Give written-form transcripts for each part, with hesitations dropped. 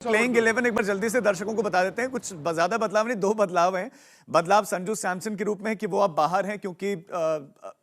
Playing 11 एक बार जल्दी से दर्शकों को बता देते हैं। कुछ ज्यादा बदलाव नहीं, दो बदलाव हैं। बदलाव संजू सैमसन के रूप में है कि वो अब बाहर हैं क्योंकि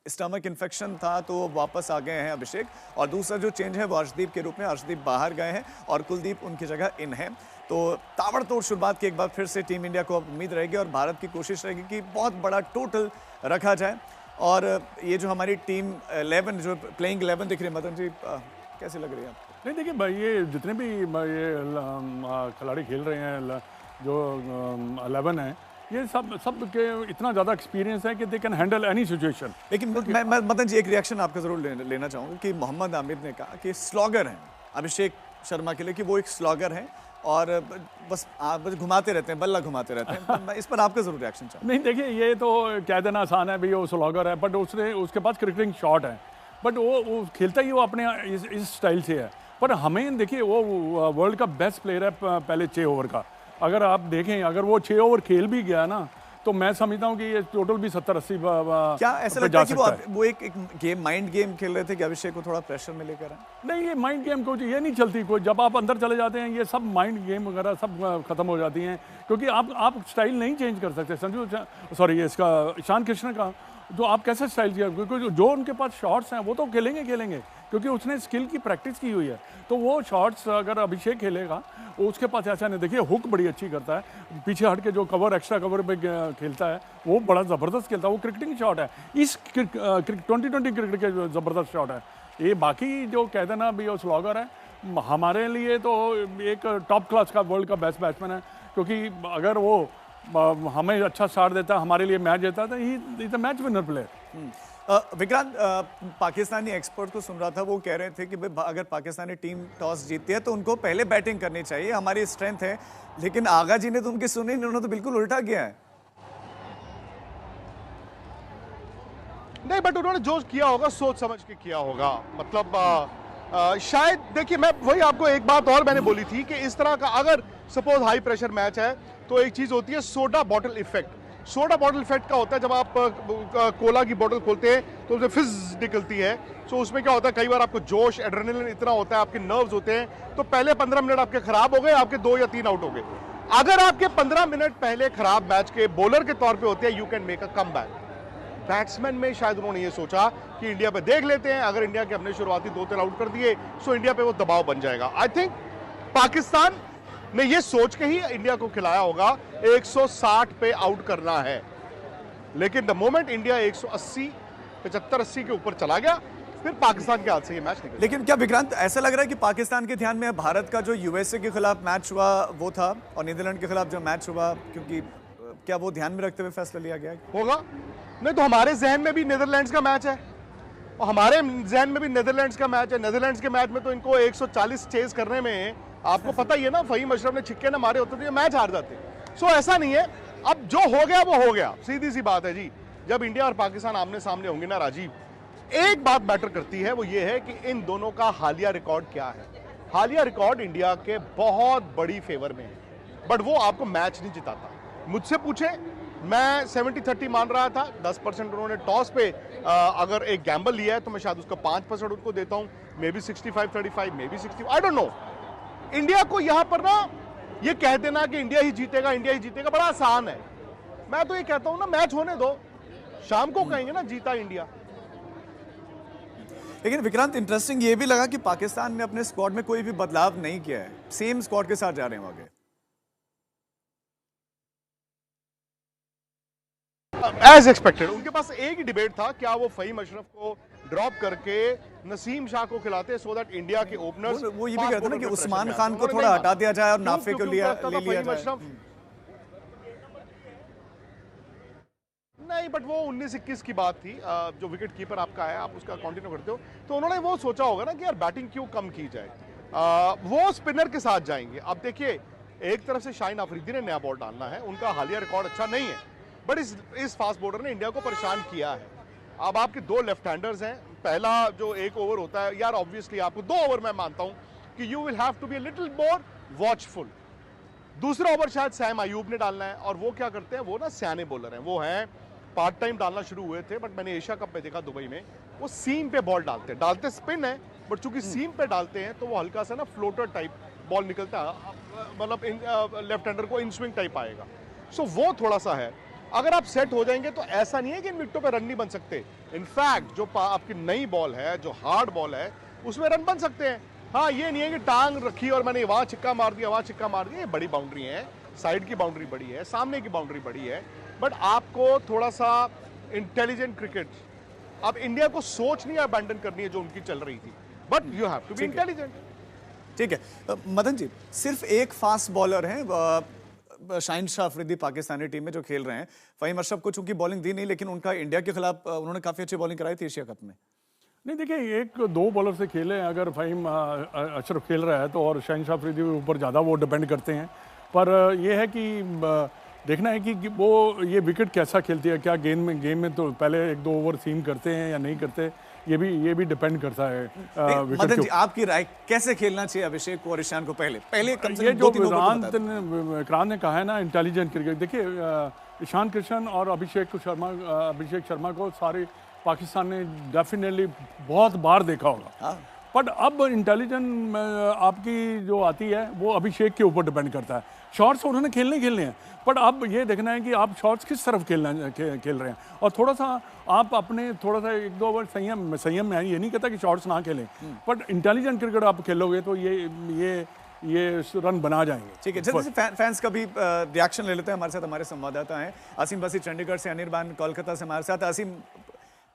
स्टमक इन्फेक्शन था, तो वापस आ गए हैं अभिषेक। और दूसरा जो चेंज है वो अर्शदीप के रूप में, अर्शदीप बाहर गए हैं और कुलदीप उनकी जगह इन है। तो ताबड़तोड़ शुरुआत की एक बार फिर से टीम इंडिया को उम्मीद रहेगी और भारत की कोशिश रहेगी कि बहुत बड़ा टोटल रखा जाए। और ये जो हमारी टीम 11 जो प्लेइंग 11 दिख रही है, मदन जी कैसे लग रही है? नहीं देखिए भाई, ये जितने भी ये खिलाड़ी खेल रहे हैं, जो 11 है, ये सब के इतना ज़्यादा एक्सपीरियंस है कि they can handle any situation. लेकिन मैं मदन जी एक रिएक्शन आपका जरूर लेना चाहूँगा कि मोहम्मद आमिर ने कहा कि स्लॉगर हैं अभिषेक शर्मा के लिए, कि वो एक स्लॉगर हैं और बस घुमाते रहते हैं, बल्ला घुमाते रहते हैं। तो मैं इस पर आपका जरूर रिएक्शन चाहूँ। नहीं देखिए, ये तो कह देना आसान है भाई, वो स्लॉगर है, बट उसके पास क्रिकेटिंग शॉट है, बट वो खेलता ही वो अपने इस स्टाइल से है। पर हमें देखिए, वो वर्ल्ड का बेस्ट प्लेयर है पहले 6 ओवर का। अगर आप देखें, अगर वो 6 ओवर खेल भी गया ना, तो मैं समझता हूँ कि ये टोटल भी 70-80 क्या ऐसा लगता है कि वो एक गेम, माइंड गेम खेल रहे थे कि अभिषेक को थोड़ा प्रेशर में लेकर आए? नहीं, ये माइंड गेम को ये नहीं चलती कोई। जब आप अंदर चले जाते हैं, ये सब माइंड गेम वगैरह सब खत्म हो जाती हैं, क्योंकि आप स्टाइल नहीं चेंज कर सकते। इसका ईशान किशन का जो आप कैसे स्टाइल किया, क्योंकि जो उनके पास शॉट्स हैं वो तो खेलेंगे, क्योंकि उसने स्किल की प्रैक्टिस की हुई है। तो वो शॉट्स अगर अभिषेक खेलेगा, उसके पास ऐसा नहीं। देखिए, हुक बड़ी अच्छी करता है, पीछे हट के जो कवर, एक्स्ट्रा कवर पे खेलता है, वो बड़ा ज़बरदस्त खेलता है। वो क्रिकेटिंग शॉट है, इस 2020 क्रिकेट के ज़बरदस्त शॉट है ये। बाकी जो कह देना भी वो स्लॉगर है, हमारे लिए तो एक टॉप क्लास का वर्ल्ड का बेस्ट बैट्समैन है, क्योंकि अगर वो हमें अच्छा स्टार्ट देता, हमारे लिए मैच देता, तो he is a match winner player. Vikrant, Pakistani expert को सुन रहा था, वो कह रहे थे कि अगर पाकिस्तानी टीम टॉस जीतती है तो उनको पहले बैटिंग करनी चाहिए, हमारी स्ट्रेंथ है। लेकिन आगा जी ने तो उनकी सुनी नहीं, उन्होंने तो बिल्कुल उल्टा किया है। नहीं, बट उन्होंने जो किया होगा सोच समझ के किया होगा। मतलब शायद देखिए, मैं वही आपको एक बात और मैंने बोली थी कि इस तरह का अगर सपोज हाई प्रेशर मैच है, तो एक चीज होती है soda bottle effect. Soda bottle effect का होता है, जब आप कोला की बोतल खोलते हैं तो उसमें फिज निकलती है। तो उसमें क्या होता है, कई बार आपको जोश, एड्रेनलिन इतना होता है, आपके नर्व्स होते हैं, तो पहले 15 मिनट आपके खराब हो गए, आपके 2 या 3 आउट हो गए। अगर आपके 15 मिनट पहले खराब मैच के बॉलर के तौर पे होते हैं, you can make a comeback. Batsman में शायद उन्होंने ये सोचा कि इंडिया पे देख लेते हैं, अगर इंडिया के अपने शुरुआती 2-3 आउट कर दिए तो इंडिया पे वो दबाव बन जाएगा। आई थिंक पाकिस्तान ने ये सोच के ही इंडिया को खिलाया होगा 160 पे आउट करना है, लेकिन द मोमेंट इंडिया 180, 75-80 के ऊपर चला गया, फिर पाकिस्तान के हाथ से ये मैच निकल। लेकिन क्या विक्रांत, ऐसा लग रहा है कि पाकिस्तान के ध्यान में भारत का जो यूएसए के खिलाफ मैच हुआ वो था, और नीदरलैंड के खिलाफ जो मैच हुआ, क्योंकि क्या वो ध्यान में रखते हुए फैसला लिया गया होगा? नहीं तो हमारे जहन में भी नीदरलैंड्स का मैच है, और हमारे जहन में भी नीदरलैंड्स का मैच है। नीदरलैंड्स के मैच में तो इनको 140 चेज करने में, आपको पता ही है ना, फहीम अशरफ ने छिक्के ना मारे होते तो ये मैच हार जाते। सो ऐसा नहीं है, अब जो हो गया वो हो गया, सीधी सी बात है जी। जब इंडिया और पाकिस्तान आमने सामने होंगे ना राजीव, एक बात मैटर करती है, वो ये है कि इन दोनों का हालिया रिकॉर्ड क्या है। हालिया रिकॉर्ड इंडिया के बहुत बड़ी फेवर में है, बट वो आपको मैच नहीं जिताता। मुझसे पूछे, मैं 70-30 मान रहा था, 10% उन्होंने टॉस पे अगर एक गैम्बल लिया है तो मैं शायद उसका 5% उनको देता हूं, may be 65-35, may be 60, I don't know. India को यहां पर ना ये कह देना कि इंडिया ही जीतेगा, इंडिया ही जीतेगा, बड़ा आसान है। मैं तो ये कहता हूं ना, मैच होने दो, शाम को कहेंगे ना जीता इंडिया। लेकिन विक्रांत, इंटरेस्टिंग ये भी लगा कि पाकिस्तान ने अपने स्क्वाड में कोई भी बदलाव नहीं किया है, सेम स्क्वाड के साथ जा रहे हैं आगे। एज एक्सपेक्टेड उनके पास एक ही डिबेट था, क्या वो फहीम अशरफ को ड्रॉप करके नसीम शाह को खिलाते सो दैट इंडिया के ओपनर्स, वो ये भी कहते हैं ना कि उस्मान खान को थोड़ा हटा दिया जाए और नाफे को ले लिया जाए। नहीं, बट वो 19-21 की बात थी, जो विकेट कीपर आपका है, आप उसका कंटिन्यू करते हो, तो उन्होंने वो सोचा होगा ना कि यार बैटिंग क्यों कम की जाए, वो स्पिनर के साथ जाएंगे। अब देखिए, एक तरफ से शाहीन अफरीदी ने नया बॉल डालना है, उनका हालिया रिकॉर्ड अच्छा नहीं है, बट इस फास्ट बॉलर ने इंडिया को परेशान किया है। अब आपके 2 लेफ्ट हैंडर्स हैं, पहला जो 1 ओवर होता है, यार ऑब्वियसली आपको 2 ओवर मैं मानता हूं कि you will have to be a little more watchful. दूसरा ओवर शायद सैम अयूब ने डालना है, और वो क्या करते हैं, वो ना सियाने बॉलर हैं, वो हैं पार्ट टाइम डालना शुरू हुए थे, बट मैंने एशिया कप में देखा दुबई में, वो सीम पे बॉल डालते स्पिन है, बट चूंकि सीम पे डालते हैं तो वो हल्का सा ना फ्लोटर टाइप बॉल निकलता है, मतलब लेफ्ट हैंडर को इन स्विंग टाइप आएगा। सो वो थोड़ा सा है। अगर आप सेट हो जाएंगे तो ऐसा नहीं है कि इन विकेटों पे रन नहीं बन सकते। इनफैक्ट जो आपकी नई बॉल है, जो हार्ड बॉल है, उसमें रन बन सकते हैं। हाँ, ये नहीं है कि टांग रखी और मैंने वहां छिक्का मार दिया, वहां छिक्का मार दिया। ये बड़ी बाउंड्री है, साइड की बाउंड्री बड़ी है, सामने की बाउंड्री बड़ी है, बट आपको थोड़ा सा इंटेलिजेंट क्रिकेट, अब इंडिया को सोच नहीं अबैंडन करनी है जो उनकी चल रही थी, but you have to be intelligent. ठीक है मदन जी, सिर्फ एक फास्ट बॉलर है शाहिन शाह अफरीदी पाकिस्तानी टीम में जो खेल रहे हैं। फहीम अशरफ को चूंकि बॉलिंग दी नहीं, लेकिन उनका इंडिया के खिलाफ उन्होंने काफी अच्छी बॉलिंग कराई थी एशिया कप में। नहीं देखिए, एक दो बॉलर से खेले, अगर फ़हीम अशरफ खेल रहा है तो, और शाहिन शाह अफरीदी के ऊपर ज़्यादा वो डिपेंड करते हैं। पर ये है कि देखना है कि वो ये विकेट कैसा खेलती है, क्या गेम में तो पहले एक दो ओवर सीम करते हैं या नहीं करते, ये भी डिपेंड करता है विकेट मदन जी, आपकी राय कैसे खेलना चाहिए अभिषेक को और ईशान को? पहले कम से ये कम जो 2-3 ओवर तो बताते हैं। विक्रांत ने कहा है ना, इंटेलिजेंट क्रिकेट। देखिए ईशान किशन और अभिषेक शर्मा को सारे पाकिस्तान ने डेफिनेटली बहुत बार देखा होगा। हाँ। बट अब इंटेलिजेंट आपकी जो आती है वो अभिषेक के ऊपर डिपेंड करता है। शॉट्स उन्होंने खेलने हैं, बट अब ये देखना है कि आप शॉट्स किस तरफ खेल रहे हैं, और थोड़ा सा आप अपने थोड़ा सा एक दो ओवर संयम में, ये नहीं कहता कि शॉट्स ना खेलें, बट इंटेलिजेंट क्रिकेट आप खेलोगे तो ये रन बना जाएंगे। ठीक है, जल्दी से फैंस का भी रिएक्शन ले लेते हैं। हमारे साथ हमारे संवाददाता हैं असीम बसी चंडीगढ़ से, अनिर्बान कोलकाता से हमारे साथ। असीम,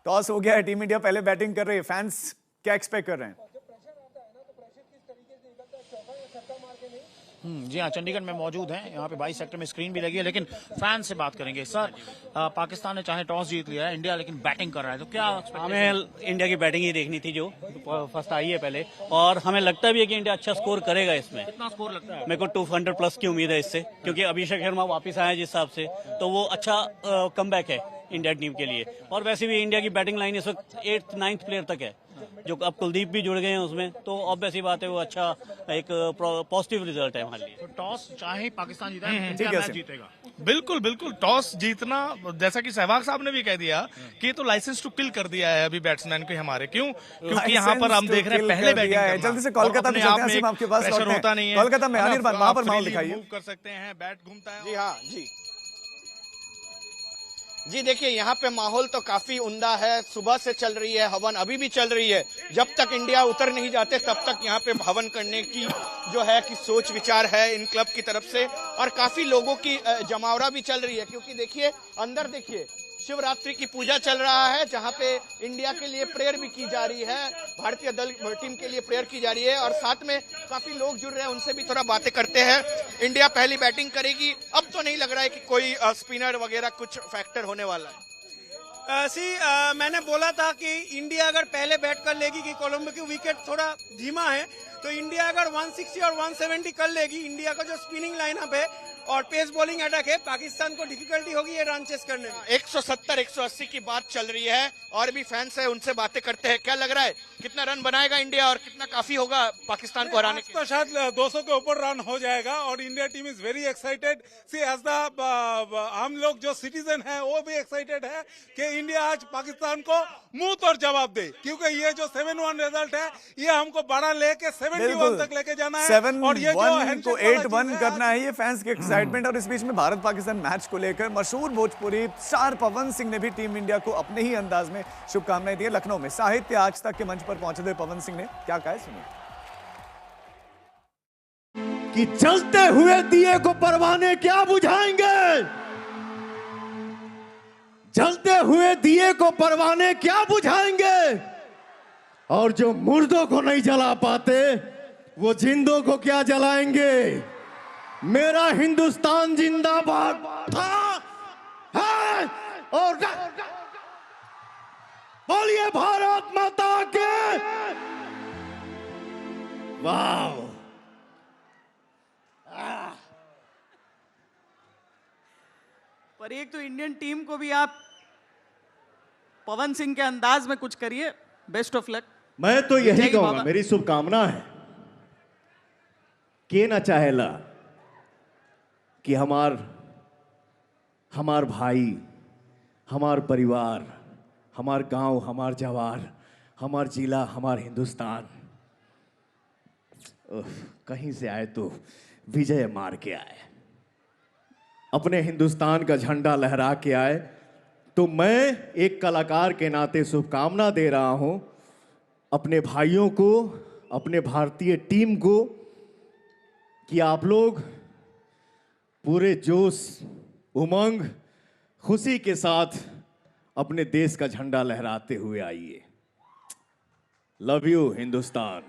टॉस हो गया है, टीम इंडिया पहले बैटिंग कर रही है, फैंस क्या एक्सपेक्ट कर रहे हैं? जी हाँ, चंडीगढ़ में मौजूद हैं। यहाँ पे 22 सेक्टर में स्क्रीन भी लगी है, लेकिन फैन से बात करेंगे। सर, पाकिस्तान ने चाहे टॉस जीत लिया है, इंडिया लेकिन बैटिंग कर रहा है, तो क्या हमें इंडिया की बैटिंग ही देखनी थी, जो फर्स्ट आई है पहले, और हमें लगता भी है कि इंडिया अच्छा स्कोर करेगा इसमें। कितना स्कोर लगता है? मेरे को 200 प्लस की उम्मीद है इससे, क्योंकि अभिषेक शर्मा वापस आए जिस हिसाब से, तो वो अच्छा कमबैक है इंडिया टीम के लिए। और वैसे भी इंडिया की बैटिंग लाइन इस वक्त 8th 9th प्लेयर तक है, जो अब कुलदीप भी जुड़ गए हैं उसमें, तो ऑब्वियस ही बात है वो अच्छा एक पॉजिटिव रिजल्ट है हमारे लिए। तो टॉस चाहे पाकिस्तान जीता है, इंडिया मैच जीतेगा। बिल्कुल बिल्कुल, टॉस जीतना, जैसा कि सहवाग साहब ने भी कह दिया कि ये तो लाइसेंस टू किल कर दिया है अभी बैट्समैन को हमारे। क्योंकि यहाँ पर हम देख रहे हैं पहले बैटिंग करना, जल्दी से कोलकाता में चलते हैं असीम, आपके पास प्रेशर होता नहीं है कोलकाता में। अनिर्बान, वहां पर माहौल दिखाइए। मूव कर सकते हैं, बैट घूमता है। जी हाँ जी, देखिए यहाँ पे माहौल तो काफी उम्दा है। सुबह से चल रही है हवन, अभी भी चल रही है। जब तक इंडिया उतर नहीं जाते तब तक यहाँ पे हवन करने की जो है कि सोच विचार है इन क्लब की तरफ से, और काफी लोगों की जमावड़ा भी चल रही है। क्योंकि देखिए अंदर देखिए शिवरात्रि की पूजा चल रहा है, जहाँ पे इंडिया के लिए प्रेयर भी की जा रही है, भारतीय दल टीम के लिए प्रेयर की जा रही है, और साथ में काफी लोग जुड़ रहे हैं, उनसे भी थोड़ा बातें करते हैं। इंडिया पहली बैटिंग करेगी, अब तो नहीं लग रहा है कि कोई स्पिनर वगैरह कुछ फैक्टर होने वाला है। मैंने बोला था कि इंडिया अगर पहले बैट कर लेगी, कि कोलंबो की विकेट थोड़ा धीमा है, तो इंडिया अगर 160 और 170 कर लेगी, इंडिया का जो स्पिनिंग लाइनअप है और पेस बॉलिंग अटैक है, पाकिस्तान को डिफिकल्टी होगी ये रन चेस करने में। 170-180 की बात चल रही है, और भी फैंस है, उनसे बातें करते हैं। क्या लग रहा है, कितना रन बनाएगा इंडिया और कितना काफी होगा पाकिस्तान को हराने के? तो शायद 200 के ऊपर रन हो जाएगा, और India team is very excited. See as the हम लोग जो सिटीजन है वो भी एक्साइटेड है कि इंडिया आज पाकिस्तान को मुंह तोड़ जवाब दे, क्योंकि ये जो 7-1 रिजल्ट है ये हमको बड़ा लेके 71 तक लेके जाना है, और ये जो 7-1 को 8-1 करना है, ये फैंस के एक्साइटमेंट। और इस बीच में भारत पाकिस्तान मैच को लेकर मशहूर भोजपुरी स्टार पवन सिंह ने भी टीम इंडिया को अपने ही अंदाज में शुभकामनाएं दी। लखनऊ में साहित्य आज तक के मंच पर पहुंचे पवन सिंह ने क्या कहा, सुनिए। कि चलते हुए दिए को परवाने क्या बुझाएंगे, जलते हुए दिए को परवाने क्या बुझाएंगे, और जो मुर्दों को नहीं जला पाते वो जिंदों को क्या जलाएंगे। मेरा हिंदुस्तान जिंदाबाद था, है और बोलिए भारत माता के। वाह, पर एक तो इंडियन टीम को भी आप पवन सिंह के अंदाज में कुछ करिए। Best of luck. मैं तो यही जय कहूंगा, बाबा। मेरी शुभकामना है के ना चाहेला कि हमार भाई, हमार परिवार, हमार गांव, हमार जवार, हमार जिला, हमार हिंदुस्तान कहीं से आए तो विजय मार के आए, अपने हिंदुस्तान का झंडा लहरा के आए। तो मैं एक कलाकार के नाते शुभकामना दे रहा हूं अपने भाइयों को, अपने भारतीय टीम को, कि आप लोग पूरे जोश, उमंग, खुशी के साथ अपने देश का झंडा लहराते हुए आइए। Love you Hindustan.